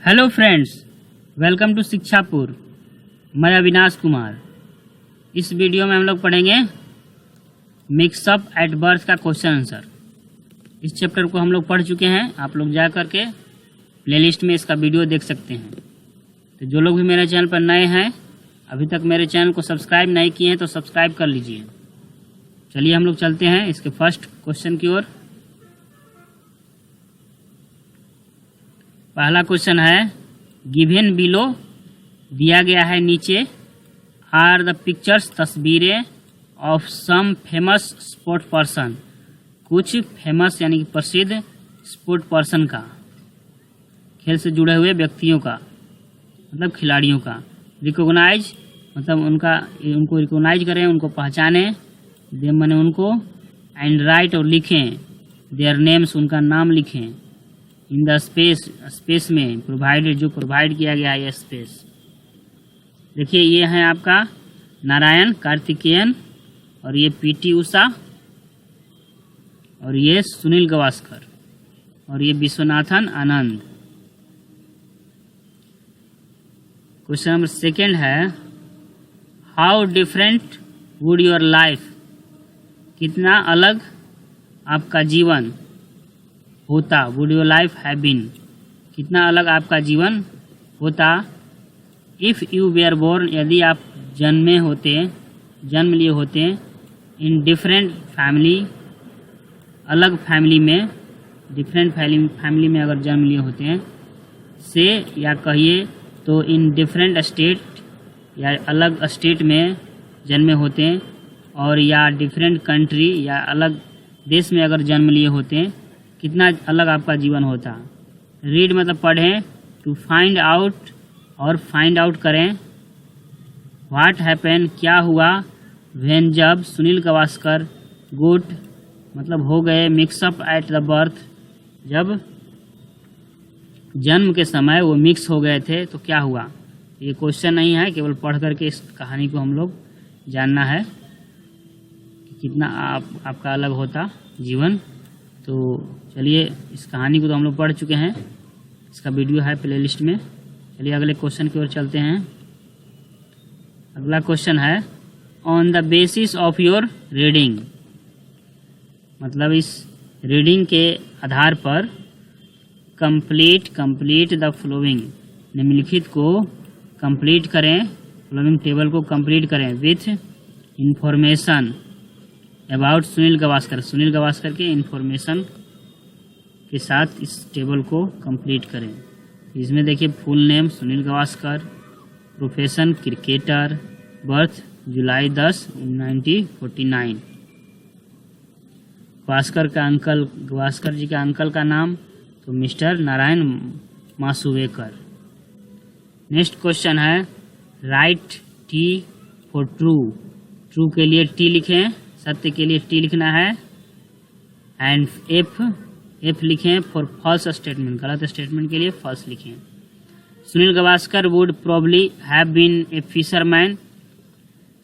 Hello friends, welcome to Shikshapur. मैं अविनाश कुमार। इस video में हम लोग पढ़ेंगे मिक्सअप एट बर्थ का क्वेश्चन आंसर। इस चैप्टर को हम लोग पढ़ चुके हैं। आप लोग जा करके प्लेलिस्ट में इसका वीडियो देख सकते हैं। तो जो लोग भी मेरे चैनल पर नए हैं, अभी तक मेरे चैनल को सब्सक्राइब नहीं किए हैं तो सब्सक्राइब कर लीजिए। चलिए हम लोग चलते हैं इसके फर्स्ट क्वेश्चन की ओर। पहला क्वेश्चन है गिवन बिलो, दिया गया है नीचे, आर द पिक्चर्स, तस्वीरें of some famous sport person, कुछ फेमस यानी कि प्रसिद्ध स्पोर्ट पर्सन का, खेल से जुड़े हुए व्यक्तियों का, मतलब खिलाड़ियों का। रिकॉग्नाइज मतलब उनको रिकॉग्नाइज करें, उनको पहचानें। दे माने उनको, एंड राइट और लिखें देयर नेम्स, उनका नाम लिखें। इन द स्पेस में प्रोवाइडेड, जो प्रोवाइड किया गया है ये स्पेस। देखिए ये है आपका नारायण कार्तिकेयन, और ये पीटी उषा, और ये सुनील गावस्कर, और ये Viswanathan Anand. Question number second है how different would your life, कितना अलग आपका जीवन होता, would your life have been, कितना अलग आपका जीवन होता, इफ़ यू वेयर बोर्न, यदि आप जन्म लिए होते, इन डिफरेंट फैमिली, अलग फैमिली में, डिफरेंट फैमिली में अगर जन्म लिए होते हैं, से या कहिए तो इन डिफरेंट स्टेट, या अलग स्टेट में जन्मे होते हैं, और या डिफरेंट कंट्री, या अलग देश में अगर जन्म लिए होते हैं, कितना अलग आपका जीवन होता। रीड मतलब पढ़ें, टू फाइंड आउट, और फाइंड आउट करें। व्हाट हैपन, क्या हुआ, व्हेन जब, सुनील गावस्कर गुड मतलब हो गए, मिक्सअप एट द बर्थ, जब जन्म के समय वो मिक्स हो गए थे तो क्या हुआ। ये क्वेश्चन नहीं है, केवल पढ़ करके इस कहानी को हम लोग जानना है कि कितना आपका अलग होता जीवन। तो चलिए इस कहानी को तो हम लोग पढ़ चुके हैं, इसका वीडियो है प्लेलिस्ट में। चलिए अगले क्वेश्चन की ओर चलते हैं। अगला क्वेश्चन है on the basis of your reading, मतलब इस रीडिंग के आधार पर कंप्लीट द फॉलोइंग, निम्नलिखित को कंप्लीट करें, फॉलोइंग टेबल को कंप्लीट करें with information about Sunil Gavaskar के इंफॉर्मेशन के साथ इस टेबल को कंप्लीट करें। इसमें देखिए full name Sunil Gavaskar, profession cricketer, birth July 10, 1949, Gavaskar ji के अंकल का नाम तो mister Narayan Masuvekar. Next question है राइट टी फॉर ट्रू के लिए टी लिखें, सत्य के लिए टी लिखना है, एंड एफ लिखें फॉर फॉल्स स्टेटमेंट, गलत स्टेटमेंट के लिए फॉल्स लिखें। Sunil Gavaskar would probably have been a fisherman,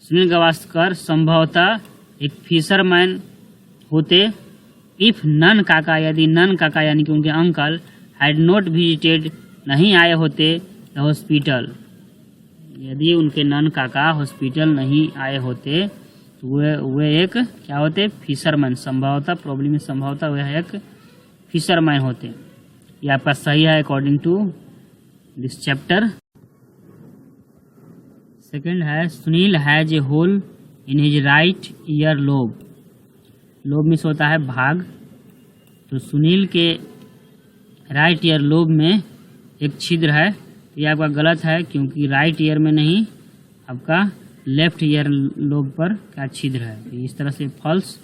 Sunil Gavaskar संभवतः एक फिशरमैन होते, इफ नन काका, यदि नन काका यानी कि उनके अंकल हैड नॉट विजिटेड, नहीं आए होते द हॉस्पिटल, यदि उनके नन काका हॉस्पिटल नहीं आए होते तो वे एक क्या होते, फिशरमैन, संभवतः प्रॉब्लम में संभवतः वह एक फिशरमैन होते। ये आपका सही है according to this chapter. Second है Sunil has a hole in his right ear lobe, lobe मिस होता है भाग, तो सुनील के राइट ईयर लोब में एक छिद्र है। ये आपका गलत है क्योंकि राइट ईयर में नहीं, आपका लेफ्ट ईयर लोब पर क्या छिद्र है, इस तरह से फॉल्स।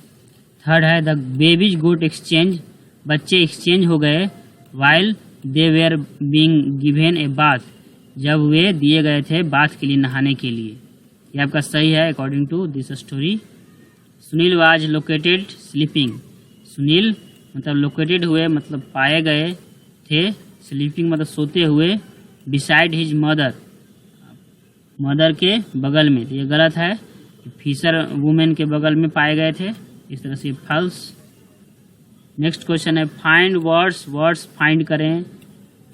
थर्ड है द बेबीज गोट एक्सचेंज, बच्चे एक्सचेंज हो गए, while they were being given a bath, जब वे दिए गए थे बाथ के लिए, नहाने के लिए। ये आपका सही है according to this story. Sunil was located sleeping, Sunil मतलब लोकेटेड हुए मतलब पाए गए थे, स्लीपिंग मतलब सोते हुए, बिसाइड हिज मदर के बगल में, तो ये गलत है, फिशर वुमेन के बगल में पाए गए थे, इस तरह से फॉल्स। नेक्स्ट क्वेश्चन है फाइंड वर्ड्स, वर्ड्स फाइंड करें,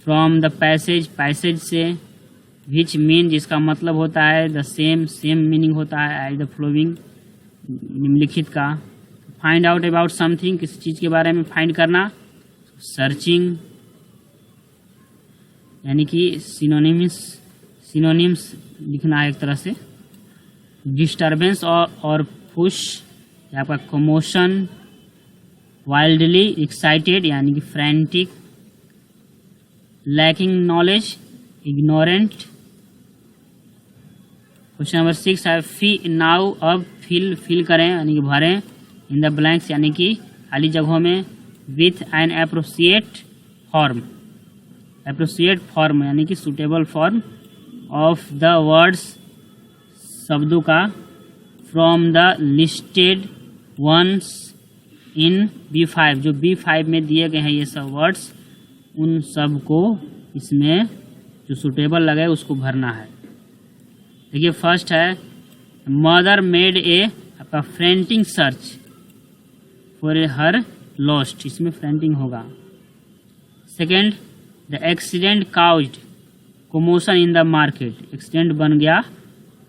फ्रॉम द पैसेज, पैसेज से, विच मीन जिसका मतलब होता है द सेम, सेम मीनिंग होता है एज द फ्लोइंग निम्नलिखित का। फाइंड आउट अबाउट समथिंग, किसी चीज़ के बारे में फाइंड करना, सर्चिंग यानी कि सिनोनिम्स लिखना है एक तरह से। डिस्टर्बेंस और पुश आपका कमोशन, वाइल्डली एक्साइटेड यानी कि frantic, lacking knowledge ignorant. Question number 6 है फी नाउ, अब फिल करें यानी कि भरें, इन द ब्लैंक्स यानी कि खाली जगहों में, with an appropriate form, appropriate form यानी कि suitable form of the words, शब्दों का, from the listed ones in B5, जो B5 में दिए गए हैं ये सब वर्ड्स, उन सब को इसमें जो सूटेबल लगे उसको भरना है। देखिए फर्स्ट है मदर मेड ए, आपका फ्रेंटिंग सर्च फॉर हर लॉस्ट, इसमें फ्रेंटिंग होगा। Second the accident caused commotion in the market, accident बन गया,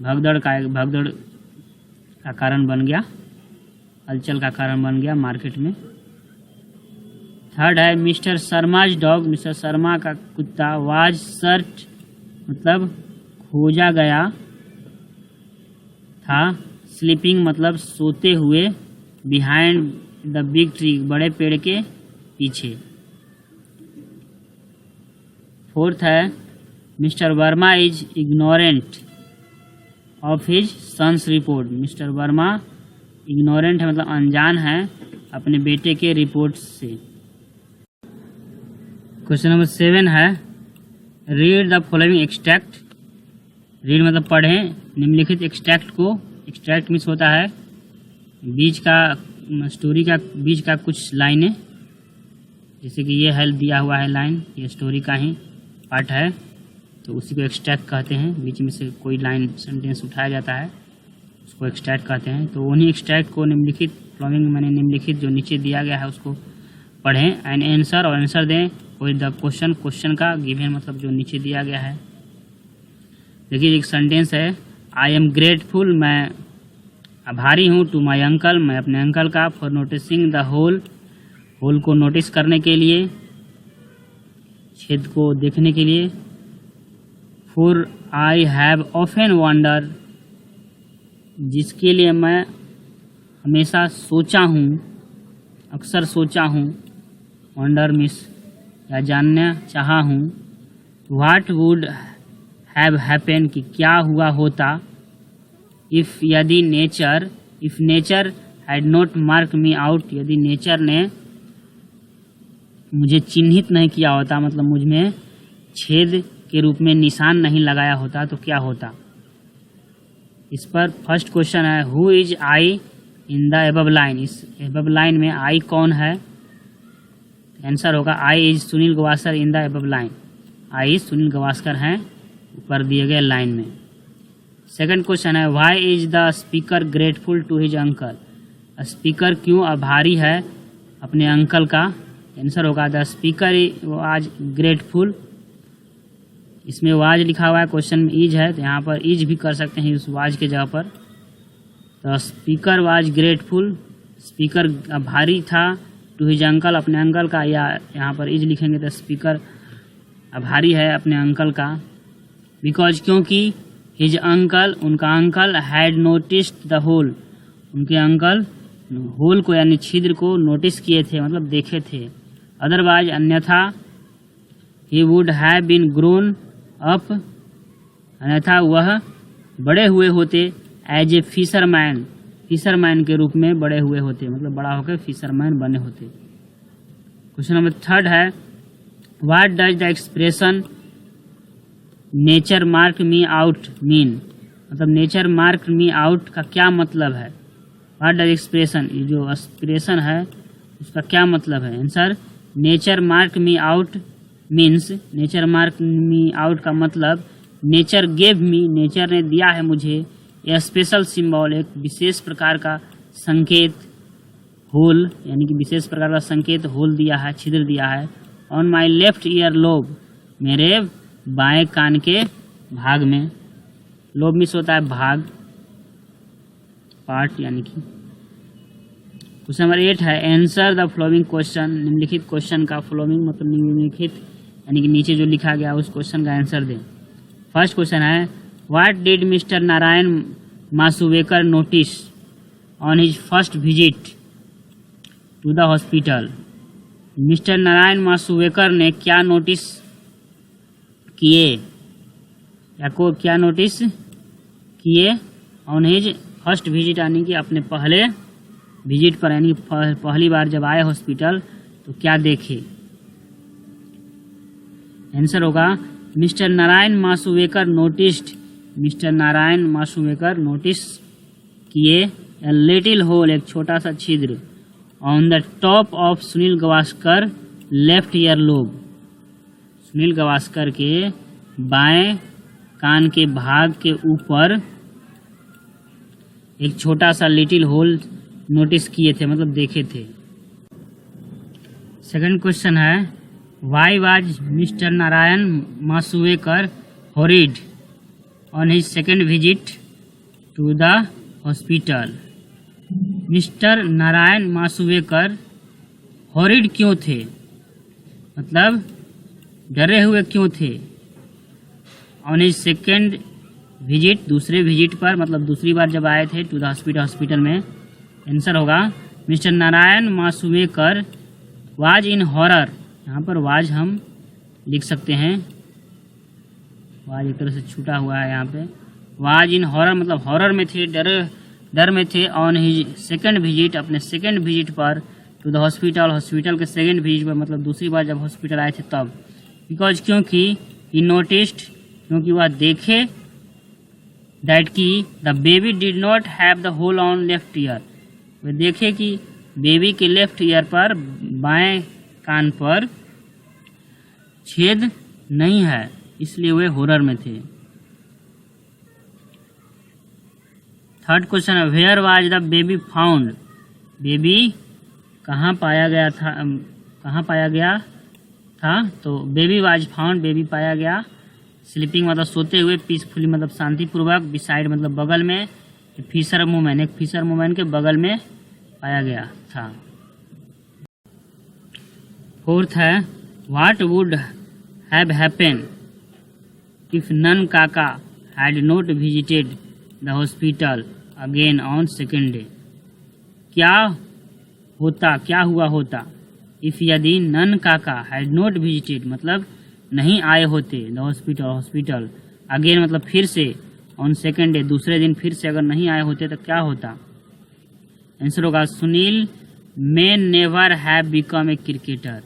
भगदड़ का कारण बन गया, हलचल का कारण बन गया मार्केट में। थर्ड है mister Sharma's dog, mister Sharma का कुत्ता, वाज सर्च मतलब खोजा गया था, स्लीपिंग मतलब सोते हुए, बिहाइंड द बिग ट्री बड़े पेड़ के पीछे। फोर्थ है mister Verma is ignorant of his sons report, mister Verma ignorant है मतलब अनजान है अपने बेटे के रिपोर्ट से। क्वेश्चन नंबर 7 है read the following extract, read मतलब पढ़ें निम्नलिखित एक्सट्रैक्ट को, एक्सट्रैक्ट मीन्स होता है बीच का, स्टोरी का बीच का कुछ लाइनें, जैसे कि ये है दिया हुआ है लाइन, ये स्टोरी का ही पार्ट है तो उसी को एक्सट्रैक्ट कहते हैं, बीच में से कोई लाइन सेंटेंस उठाया जाता है उसको एक्सट्रैक्ट कहते हैं। तो उन्हीं एक्सट्रैक्ट को निम्नलिखित फ्लोइंग मैंने निम्नलिखित जो नीचे दिया गया है उसको पढ़ें एंड आंसर, और आंसर दें कोई द क्वेश्चन, क्वेश्चन का गिवन मतलब जो नीचे दिया गया है। देखिए एक सेंटेंस है आई एम ग्रेटफुल, मैं आभारी हूँ, टू माई अंकल मैं अपने अंकल का, for noticing the hole, hole को नोटिस करने के लिए, छेद को देखने के लिए, for I have often wonder जिसके लिए मैं हमेशा सोचा हूँ, अक्सर सोचा हूँ, वंडर मिस या जानना चाहा हूँ, व्हाट वुड हैव हैपन कि क्या हुआ होता, इफ़ यदि nature, if nature had not mark me out यदि नेचर ने मुझे चिन्हित नहीं किया होता मतलब मुझ में छेद के रूप में निशान नहीं लगाया होता तो क्या होता। इस पर फर्स्ट क्वेश्चन है who is I in the above line, इस एबव लाइन में आई कौन है, आंसर होगा I is Sunil Gavaskar in the above line, I Sunil Gavaskar हैं ऊपर दिए गए लाइन में। सेकंड क्वेश्चन है why is the speaker grateful to his uncle, speaker क्यों आभारी है अपने अंकल का, आंसर होगा द स्पीकर वाज ग्रेटफुल, इसमें वाज लिखा हुआ है क्वेश्चन में इज है तो यहाँ पर इज भी कर सकते हैं उस वाज के जगह पर। तो स्पीकर वाज ग्रेटफुल, स्पीकर आभारी था टू हिज अंकल अपने अंकल का, या यहाँ पर इज लिखेंगे तो स्पीकर आभारी है अपने अंकल का, बिकॉज क्योंकि हिज अंकल उनका uncle had noticed the hole, उनके अंकल होल को यानी छिद्र को नोटिस किए थे मतलब देखे थे, अदरवाइज अन्यथा he would have been grown up, अन्यथा वह बड़े हुए होते एज ए फिशरमैन, फिशरमैन के रूप में बड़े हुए होते मतलब बड़ा होकर फिशरमैन बने होते। क्वेश्चन नंबर 3 है what does the expression nature mark me out mean, मतलब नेचर मार्क मी आउट का क्या मतलब है, व्हाट डज एक्सप्रेशन, ये जो एक्सप्रेशन है उसका क्या मतलब है, answer nature mark me out means, nature mark me out का मतलब नेचर गेव मी, नेचर ने दिया है मुझे, यह स्पेशल सिंबल एक विशेष प्रकार का संकेत, होल यानी कि विशेष प्रकार का संकेत होल दिया है, छिद्र दिया है, on my left ear lobe, मेरे बाएं कान के भाग में। लोब मिस होता है भाग, पार्ट यानी कि। क्वेश्चन नंबर 8 है आंसर द फॉलोइंग क्वेश्चन। निम्नलिखित क्वेश्चन का फॉलोइंग मतलब निम्नलिखित यानी कि नीचे जो लिखा गया उस क्वेश्चन का आंसर दें। फर्स्ट क्वेश्चन है what did mister Narayan Masuvekar notice on his first visit to the hospital. Mister Narayan Masuvekar ने क्या नोटिस किए या को क्या नोटिस किए ऑन हिज फर्स्ट विजिट यानी कि अपने पहले विजिट पर यानी पहली बार जब आए हॉस्पिटल तो क्या देखे। आंसर होगा mister Narayan Masuvekar noticed. Mister Narayan Masuvekar notice किए ए लिटिल होल एक छोटा सा छिद्र on the top of Sunil Gavaskar left ear lobe. Sunil Gavaskar के बाएं कान के भाग के ऊपर एक छोटा सा लिटिल होल नोटिस किए थे मतलब देखे थे। सेकंड क्वेश्चन है why was mister Narayan Masuvekar horrid on his second visit to the hospital. Mister Narayan Masuvekar horrid क्यों थे मतलब डरे हुए क्यों थे। ऑन हिज सेकंड विजिट दूसरे विजिट पर मतलब दूसरी बार जब आए थे टू द हॉस्पिटल में। आंसर होगा mister Narayan Masuvekar was in horror. यहाँ पर वाज हम लिख सकते हैं, वाज एक तरह से छूटा हुआ है यहाँ पे। वाज इन हॉरर मतलब हॉरर में थे, डर में थे। ऑन हिज सेकंड विजिट अपने सेकंड विजिट पर टू द हॉस्पिटल के सेकंड विजिट पर मतलब दूसरी बार जब हॉस्पिटल आए थे तब। बिकॉज क्योंकि ही नोटिस्ड क्योंकि वह देखे दैट की the baby did not have the hole on left ear. वे देखे कि बेबी के लेफ्ट ईयर पर बाएं कान पर छेद नहीं है इसलिए वे हॉरर में थे। थर्ड क्वेश्चन है where was the baby found. Baby कहाँ पाया गया था तो बेबी वाज फाउंड बेबी पाया गया। स्लीपिंग मतलब सोते हुए, पीसफुली मतलब शांतिपूर्वक, बिसाइड मतलब बगल में, एक फिशर वुमेन के बगल में पाया गया था। फोर्थ है what would have happen if Nana Kaka had not visited the hospital again on second day. क्या हुआ होता इफ यदि Nan Kaka had not visited मतलब नहीं आए होते द हॉस्पिटल अगेन मतलब फिर से, ऑन सेकेंड डे दूसरे दिन फिर से अगर नहीं आए होते तो क्या होता। आंसर होगा Sunil may never have become a cricketer.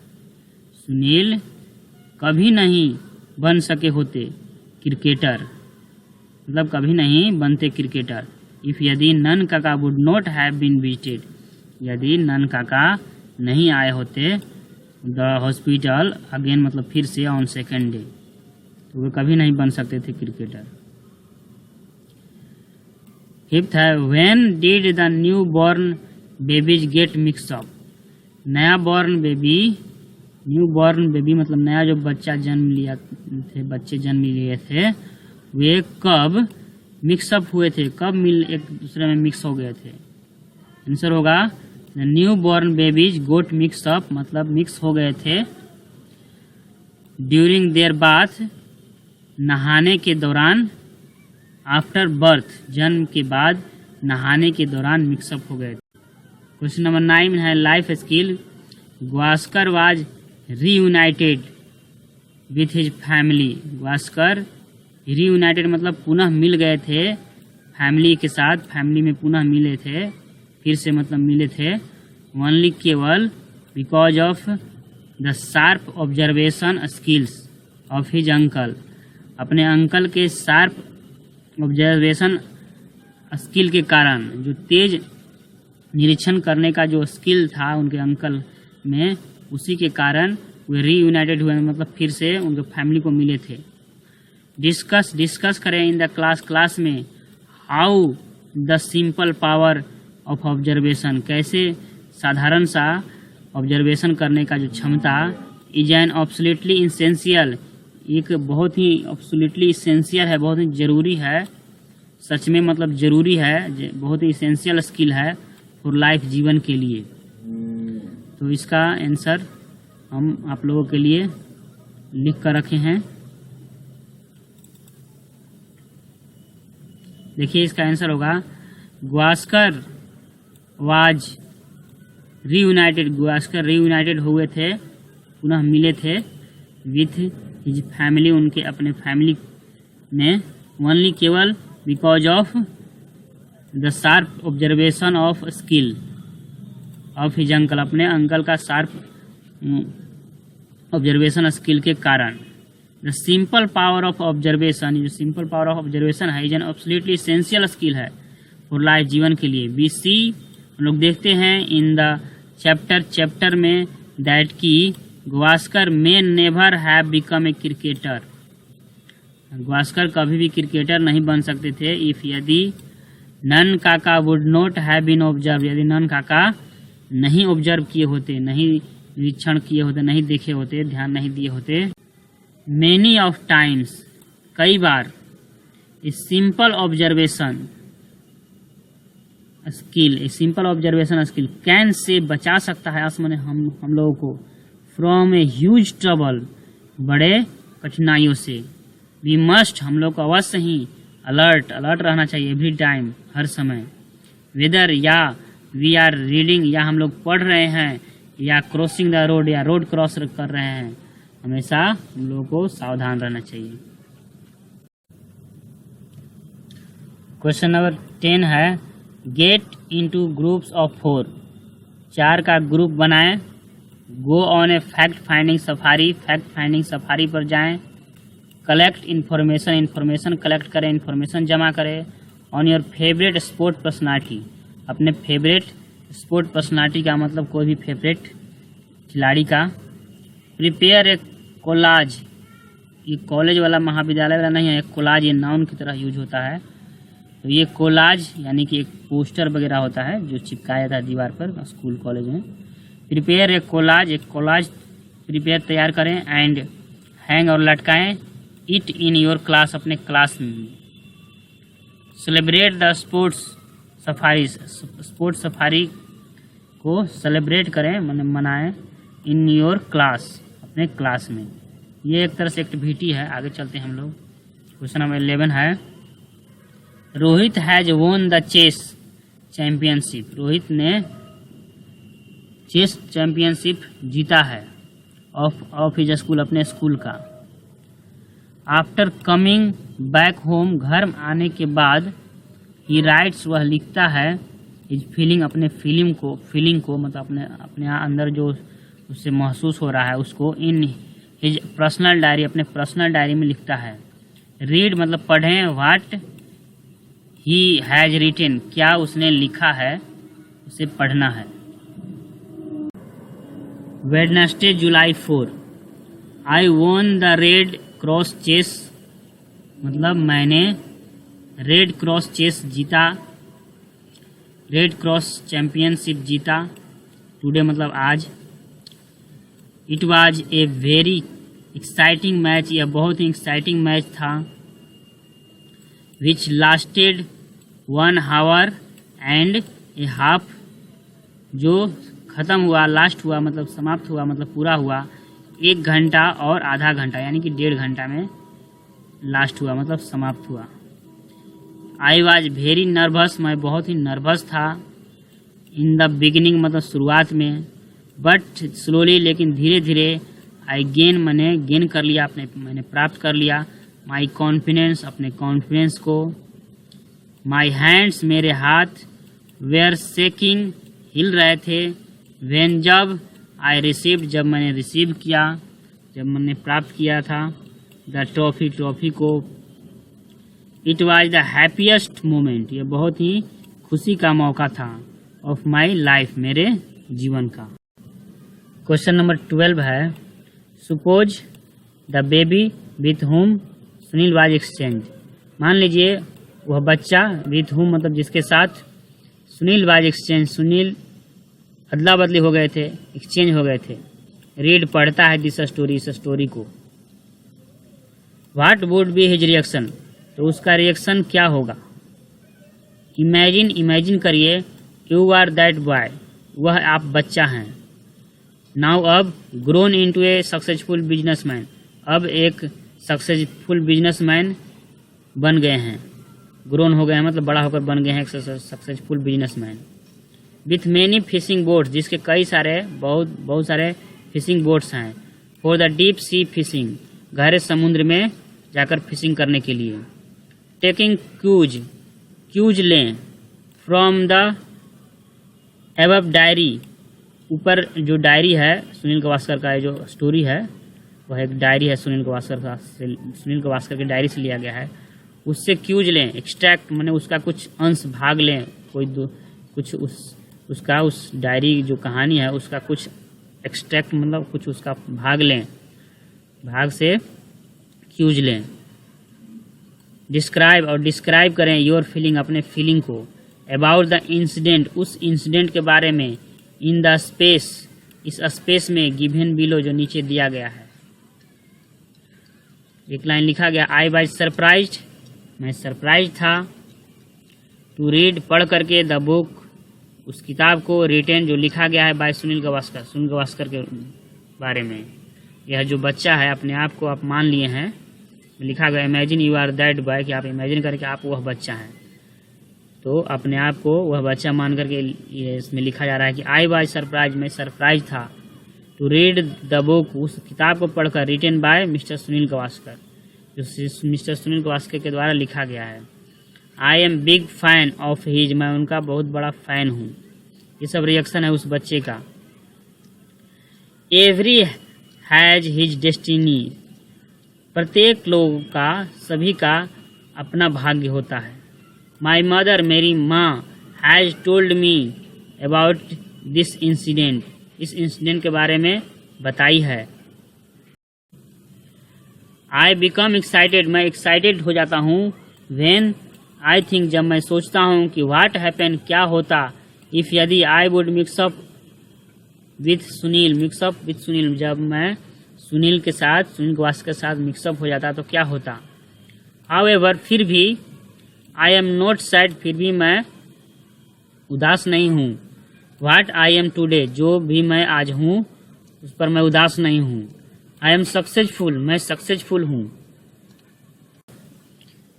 Sunil कभी नहीं बन सके होते क्रिकेटर मतलब कभी नहीं बनते क्रिकेटर। इफ यदि Nan Kaka would not have been visited यदि नन काका नहीं आए होते द हॉस्पिटल अगेन मतलब फिर से ऑन सेकेंड डे तो वे कभी नहीं बन सकते थे क्रिकेटर। फिफ्थ है when did the new born babies gate mix up. New born baby मतलब नया जो बच्चे जन्म लिए थे वे कब मिक्सअप हुए थे, कब एक दूसरे में मिक्स हो गए थे। आंसर होगा the new born babies got mix up मतलब मिक्स हो गए थे ड्यूरिंग देयर बाथ नहाने के दौरान, आफ्टर बर्थ जन्म के बाद नहाने के दौरान मिक्सअप हो गए थे। क्वेश्चन नंबर 9 है life skill. Gavaskar was reunited with his family. Gavaskar reunited मतलब पुनः मिल गए थे फैमिली के साथ, फैमिली में पुनः मिले थे, फिर से मतलब मिले थे। ओनली केवल because of the sharp observation skills of his uncle. अपने अंकल के शार्प ऑब्जर्वेशन स्किल के कारण, जो तेज निरीक्षण करने का जो स्किल था उनके अंकल में, उसी के कारण वे रीयूनाइटेड हुए मतलब फिर से उनके फैमिली को मिले थे। डिस्कस करें इन द क्लास में how the simple power of observation, कैसे साधारण सा ऑब्जर्वेशन करने का जो क्षमता इज एन ऑब्सोल्युटली इसेंशियल एक बहुत ही एब्सोल्युटली इसेंशियल है, बहुत ही ज़रूरी है, सच में मतलब ज़रूरी है, बहुत ही इसेंशियल स्किल है फॉर लाइफ, जीवन के लिए। तो इसका आंसर हम आप लोगों के लिए लिख कर रखे हैं। देखिए इसका आंसर होगा Gavaskar was reunited. Gavaskar reunited हुए थे, पुनः मिले थे विथ हिज फैमिली, उनके अपने फैमिली में, ओनली केवल because of the sharp observation of skill of his uncle, अपने अंकल का शार्प ऑब्जर्वेशन स्किल के कारण। The simple power of observation, जो सिंपल पावर ऑफ ऑब्जर्वेशन है, is an absolutely essential skill है फॉर लाइफ, जीवन के लिए। वी सी, हम लोग देखते हैं इन द चैप्टर में दैट की Gavaskar may never have become a cricketer. Gavaskar कभी भी क्रिकेटर नहीं बन सकते थे इफ, यदि Nan Kaka would not have been observe, यदि नन काका नहीं ऑब्जर्व किए होते, नहीं निरीक्षण किए होते, नहीं देखे होते, ध्यान नहीं दिए होते। मेनी ऑफ टाइम्स, कई बार, a simple observation skill, a simple observation skill can से बचा सकता है आसमान हम लोगों को फ्रॉम ए ह्यूज ट्रबल, बड़े कठिनाइयों से। वी मस्ट, हम लोग को अवश्य ही अलर्ट रहना चाहिए एवरी टाइम, हर समय। वेदर, या वी आर रीडिंग, या हम लोग पढ़ रहे हैं, या क्रॉसिंग द रोड, या रोड क्रॉस कर रहे हैं, हमेशा हम लोगों को सावधान रहना चाहिए। क्वेश्चन नंबर 10 है गेट इनटू ग्रुप्स ऑफ 4, 4 का ग्रुप बनाएं। Go on a fact finding safari, fact finding safari पर जाएं। कलेक्ट इन्फॉर्मेशन, इन्फॉर्मेशन कलेक्ट करें, इन्फॉर्मेशन जमा करें। On your favourite sport personality, अपने फेवरेट स्पोर्ट पर्सनालिटी का मतलब कोई भी फेवरेट खिलाड़ी का। प्रिपेयर ए कोलाज, ये कॉलेज वाला महाविद्यालय वाला नहीं है, एक कोलाज ये नाउन की तरह यूज होता है। तो ये कोलाज यानी कि एक पोस्टर वगैरह होता है जो चिपकाया था दीवार पर स्कूल कॉलेज में। प्रिपेयर ए कोलाज, एक कोलाज प्रिपेयर तैयार करें एंड हैंग और लटकाएं इट इन योर क्लास, अपने क्लास में। Celebrate the sports safari, sports safari को सेलिब्रेट करें, मनाएं इन योर क्लास, अपने क्लास में। ये एक तरह से एक्टिविटी है। आगे चलते हैं हम लोग। क्वेश्चन नंबर 11 है Rohit has won the chess championship, Rohit ने चेस चैंपियनशिप जीता है ऑफ हिज स्कूल, अपने स्कूल का। आफ्टर कमिंग बैक होम, घर आने के बाद, ही राइट्स, वह लिखता है, हिज फीलिंग, अपने फीलिंग को मतलब अपने अंदर जो उससे महसूस हो रहा है उसको, इन हिज पर्सनल डायरी, अपने पर्सनल डायरी में लिखता है। रीड मतलब पढ़ें, व्हाट ही हैज रिटन, क्या उसने लिखा है, उसे पढ़ना है। Wednesday July 4, I won the red cross chess, मतलब मैंने रेड क्रॉस चेस जीता, रेड क्रॉस चैंपियनशिप जीता। टुडे मतलब आज। It was a very exciting match, यह बहुत ही एक्साइटिंग मैच था। Which lasted 1 hour and a half, जो ख़त्म हुआ, लास्ट हुआ मतलब समाप्त हुआ मतलब पूरा हुआ 1 घंटा और आधा घंटा, यानी कि 1.5 घंटा में लास्ट हुआ मतलब समाप्त हुआ। आई वॉज वेरी नर्वस, मैं बहुत ही नर्वस था। इन द बिगिनिंग मतलब शुरुआत में। बट स्लोली, लेकिन धीरे धीरे। आई गेन, मैंने गेन कर लिया, मैंने प्राप्त कर लिया। माई कॉन्फिडेंस, अपने कॉन्फिडेंस को। माई हैंड्स, मेरे हाथ। वेयर शेकिंग, हिल रहे थे। वेन, जब। आई रिसीव्ड, जब मैंने रिसीव किया, जब मैंने प्राप्त किया था। द ट्रॉफी, ट्रॉफी को। It was the happiest moment, यह बहुत ही खुशी का मौका था। ऑफ माई लाइफ, मेरे जीवन का। क्वेश्चन नंबर 12 है suppose the baby with home Sunil was exchange. मान लीजिए वह बच्चा विथ होम मतलब जिसके साथ सुनील वाज एक्सचेंज, सुनील अदला बदली हो गए थे, एक्सचेंज हो गए थे। रीड, पढ़ता है दिस स्टोरी, इस स्टोरी को। What would be his reaction, तो उसका रिएक्शन क्या होगा। इमेजिन करिए, यू आर दैट बॉय, वह आप बच्चा हैं। नाउ अब ग्रोन इनटू ए सक्सेसफुल बिजनेसमैन, अब एक सक्सेसफुल बिजनेसमैन बन गए हैं। ग्रोन हो गए हैं मतलब बड़ा होकर बन गए हैं एक successful businessman. With many fishing boats, जिसके कई सारे बहुत सारे फिशिंग बोट्स हैं। For the deep sea fishing, गहरे समुद्र में जाकर फिशिंग करने के लिए। टेकिंग क्यूज लें। फ्रॉम द एबव डायरी, ऊपर जो डायरी है सुनील गावस्कर का जो स्टोरी है वह एक डायरी है सुनील गावस्कर के डायरी से लिया गया है। उससे क्यूज लें, एक्सट्रैक्ट माने उसका कुछ अंश भाग लें, कुछ उसका उस डायरी जो कहानी है उसका कुछ एक्सट्रैक्ट मतलब कुछ उसका भाग लें, भाग से क्यूज लें। डिस्क्राइब करें योर फीलिंग, अपने फीलिंग को। अबाउट द इंसिडेंट, उस इंसिडेंट के बारे में। इन द स्पेस, इस स्पेस में। गिवन बिलो, जो नीचे दिया गया है। एक लाइन लिखा गया, आई वाज सरप्राइज्ड, मैं सरप्राइज था। टू रीड, पढ़ करके। द बुक, उस किताब को। रिटेन, जो लिखा गया है बाय सुनील गावस्कर के बारे में। यह जो बच्चा है अपने आप को आप मान लिए हैं, लिखा गया imagine you are that boy, कि आप इमेजिन करके आप वह बच्चा हैं। तो अपने आप को वह बच्चा मान करके ये इसमें लिखा जा रहा है कि आई वाज सरप्राइज, मैं सरप्राइज था। टू रीड द बुक, उस किताब को पढ़कर। Written by mister Sunil Gavaskar, जो मिस्टर सुनील गावस्कर के द्वारा लिखा गया है। I am big fan of his, मैं उनका बहुत बड़ा फैन हूँ। ये सब रिएक्शन है उस बच्चे का। एवरी हैज हिज डेस्टिनी, प्रत्येक लोग का, सभी का अपना भाग्य होता है। माई मदर, मेरी माँ। Has told me about this incident, इस इंसिडेंट के बारे में बताई है। आई बिकम एक्साइटेड, मैं एक्साइटेड हो जाता हूँ। व्हेन आई थिंक, जब मैं सोचता हूँ कि व्हाट हैपन, क्या होता। इफ, यदि। I would mix up with Sunil, जब मैं सुनील गावस्कर के साथ मिक्सअप हो जाता तो क्या होता। हाउएवर, फिर भी। आई एम नॉट सैड, फिर भी मैं उदास नहीं हूँ। व्हाट आई एम टूडे, जो भी मैं आज हूँ उस पर मैं उदास नहीं हूँ। आई एम सक्सेसफुल, मैं सक्सेसफुल हूँ।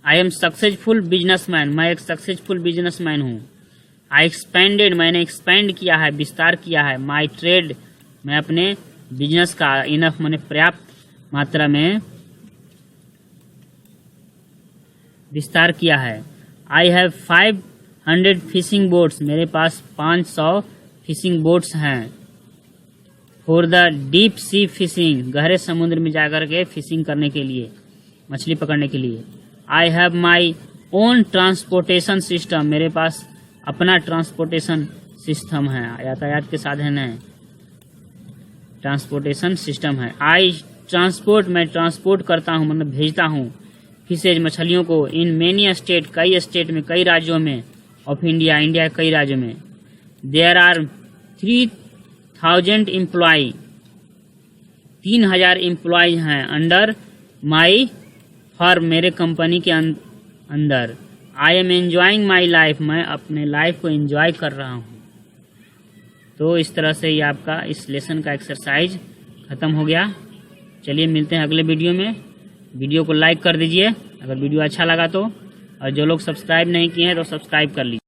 आई एम सक्सेसफुल बिजनेसमैन, मैं एक सक्सेसफुल बिजनेसमैन हूँ। आई एक्सपेंडेड, मैंने एक्सपेंड किया है, विस्तार किया है। माई ट्रेड, मैं अपने बिजनेस का। इनफ, मैंने पर्याप्त मात्रा में विस्तार किया है। आई हैव 500 फिशिंग बोट्स, मेरे पास 500 फिशिंग बोट्स हैं। For the deep sea fishing, गहरे समुद्र में जाकर के फिशिंग करने के लिए, मछली पकड़ने के लिए। I have my own transportation system, मेरे पास अपना ट्रांसपोर्टेशन सिस्टम है, यातायात के साधन है, ट्रांसपोर्टेशन सिस्टम है। आई ट्रांसपोर्ट, मैं ट्रांसपोर्ट करता हूँ मतलब भेजता हूँ। फिशेज, मछलियों को। इन मेनी स्टेट, कई स्टेट में, कई राज्यों में। ऑफ इंडिया, इंडिया के कई राज्यों में। देयर आर 3000 एम्प्लॉय, 3000 एम्प्लॉय हैं। अंडर माई फर्म, मेरे कंपनी के अंदर। I am enjoying my life, मैं अपने लाइफ को एंजॉय कर रहा हूँ। तो इस तरह से ये आपका इस लेसन का एक्सरसाइज ख़त्म हो गया। चलिए मिलते हैं अगले वीडियो में। वीडियो को लाइक कर दीजिए अगर वीडियो अच्छा लगा तो, और जो लोग सब्सक्राइब नहीं किए हैं तो सब्सक्राइब कर लीजिए।